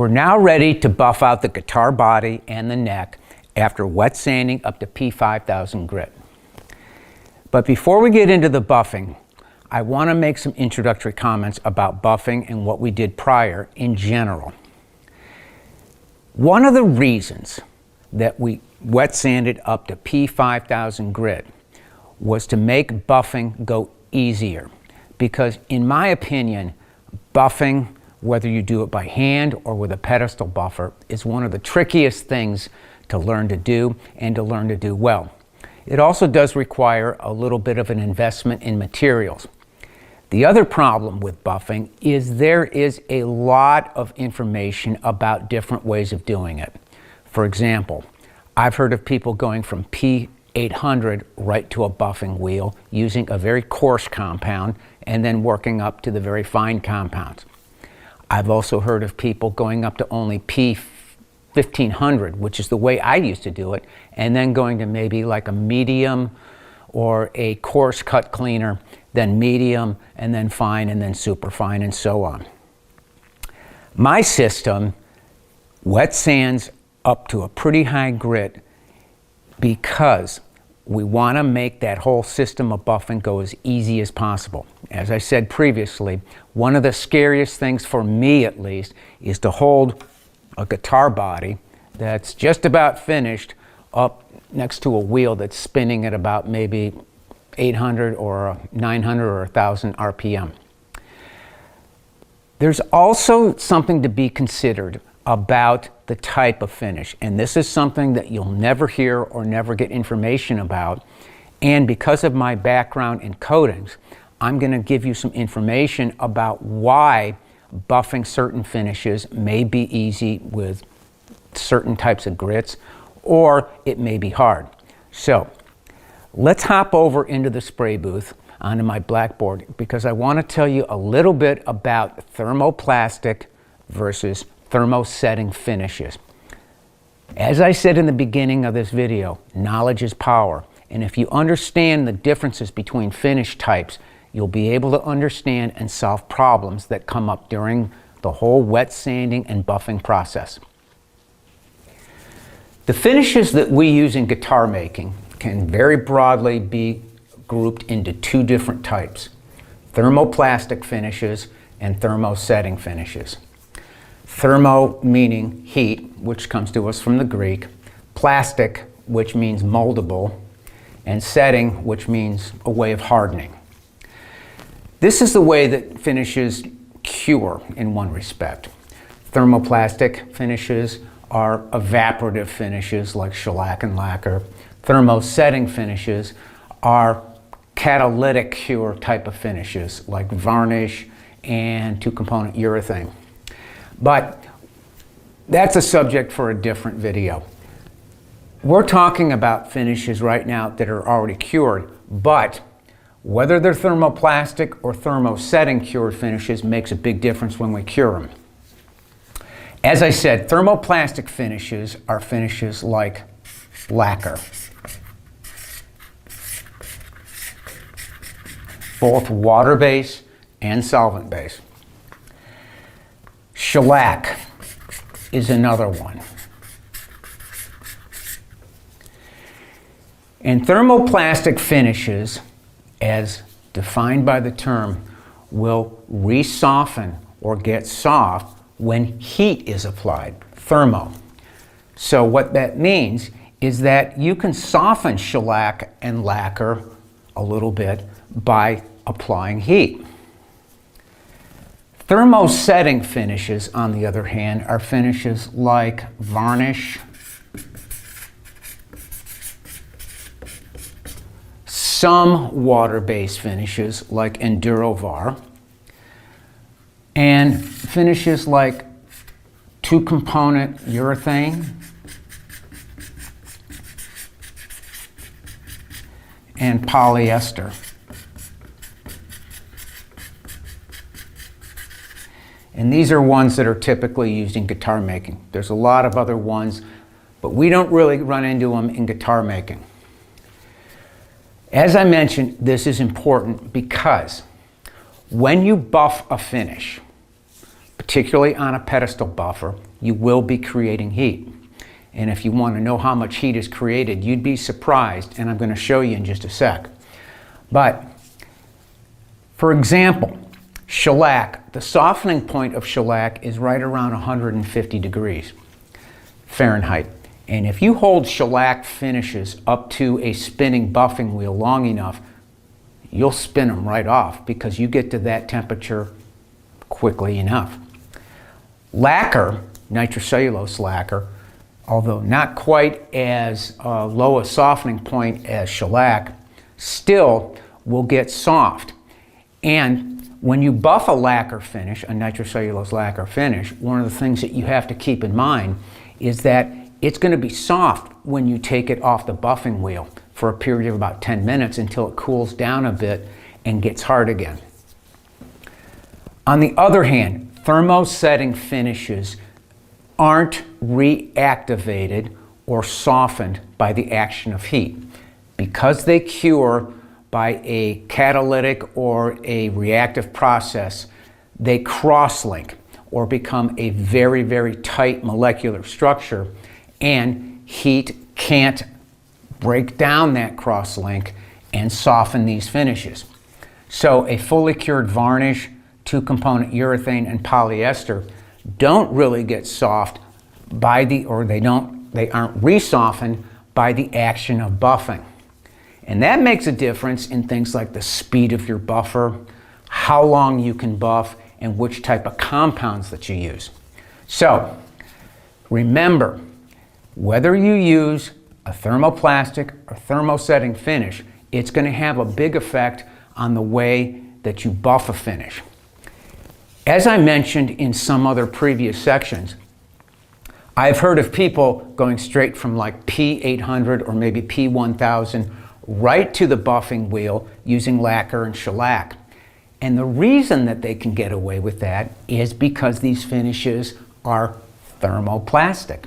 We're now ready to buff out the guitar body and the neck after wet sanding up to P5000 grit. But before we get into the buffing, I want to make some introductory comments about buffing and what we did prior in general. One of the reasons that we wet sanded up to P5000 grit was to make buffing go easier, because in my opinion, buffing, whether you do it by hand or with a pedestal buffer, is one of the trickiest things to learn to do and to learn to do well. It also does require a little bit of an investment in materials. The other problem with buffing is there is a lot of information about different ways of doing it. For example, I've heard of people going from P800 right to a buffing wheel using a very coarse compound and then working up to the very fine compounds. I've also heard of people going up to only P1500, which is the way I used to do it, and then going to maybe like a medium or a coarse cut cleaner, then medium, and then fine, and then super fine, and so on. My system wet sands up to a pretty high grit because we want to make that whole system of buffing go as easy as possible. As I said previously, one of the scariest things for me at least is to hold a guitar body that's just about finished up next to a wheel that's spinning at about maybe 800 or 900 or 1000 RPM. There's also something to be considered about the type of finish, and this is something that you'll never hear or never get information about, and because of my background in coatings, I'm going to give you some information about why buffing certain finishes may be easy with certain types of grits, or it may be hard. So let's hop over into the spray booth onto my blackboard, because I want to tell you a little bit about thermoplastic versus thermosetting finishes. As I said in the beginning of this video, knowledge is power, and if you understand the differences between finish types, you'll be able to understand and solve problems that come up during the whole wet sanding and buffing process. The finishes that we use in guitar making can very broadly be grouped into two different types: thermoplastic finishes and thermosetting finishes. Thermo meaning heat, which comes to us from the Greek; plastic, which means moldable; and setting, which means a way of hardening. This is the way that finishes cure in one respect. Thermoplastic finishes are evaporative finishes like shellac and lacquer. Thermosetting finishes are catalytic cure type of finishes like varnish and two-component urethane. But that's a subject for a different video. We're talking about finishes right now that are already cured, but whether they're thermoplastic or thermosetting cured finishes makes a big difference when we cure them. As I said, thermoplastic finishes are finishes like lacquer, both water-based and solvent-based. Shellac is another one. And thermoplastic finishes, as defined by the term, will re-soften or get soft when heat is applied, thermo. So what that means is that you can soften shellac and lacquer a little bit by applying heat. Thermosetting finishes, on the other hand, are finishes like varnish, some water-based finishes like EnduroVar, and finishes like two-component urethane and polyester. And these are ones that are typically used in guitar making. There's a lot of other ones, but we don't really run into them in guitar making. As I mentioned, this is important because when you buff a finish, particularly on a pedestal buffer, you will be creating heat. And if you want to know how much heat is created, you'd be surprised, and I'm going to show you in just a sec. But, for example, shellac, the softening point of shellac is right around 150 degrees Fahrenheit. And if you hold shellac finishes up to a spinning buffing wheel long enough, you'll spin them right off because you get to that temperature quickly enough. Lacquer, nitrocellulose lacquer, although not quite as low a softening point as shellac, still will get soft. And when you buff a lacquer finish, a nitrocellulose lacquer finish, one of the things that you have to keep in mind is that it's going to be soft when you take it off the buffing wheel for a period of about 10 minutes until it cools down a bit and gets hard again. On the other hand, thermosetting finishes aren't reactivated or softened by the action of heat. Because they cure by a catalytic or a reactive process, they cross-link or become a very, very tight molecular structure, and heat can't break down that cross-link and soften these finishes. So a fully cured varnish, two-component urethane, and polyester don't really get soft by they aren't re-softened by the action of buffing. And that makes a difference in things like the speed of your buffer, how long you can buff, and which type of compounds that you use. So remember, whether you use a thermoplastic or thermosetting finish, it's going to have a big effect on the way that you buff a finish. As I mentioned in some other previous sections, I've heard of people going straight from like P800 or maybe P1000 right to the buffing wheel using lacquer and shellac. And the reason that they can get away with that is because these finishes are thermoplastic.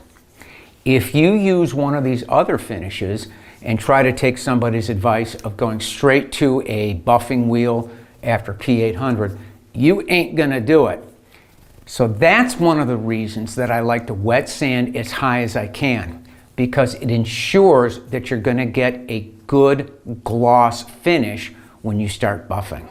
If you use one of these other finishes and try to take somebody's advice of going straight to a buffing wheel after P800, you ain't gonna do it. So that's one of the reasons that I like to wet sand as high as I can, because it ensures that you're gonna get a good gloss finish when you start buffing.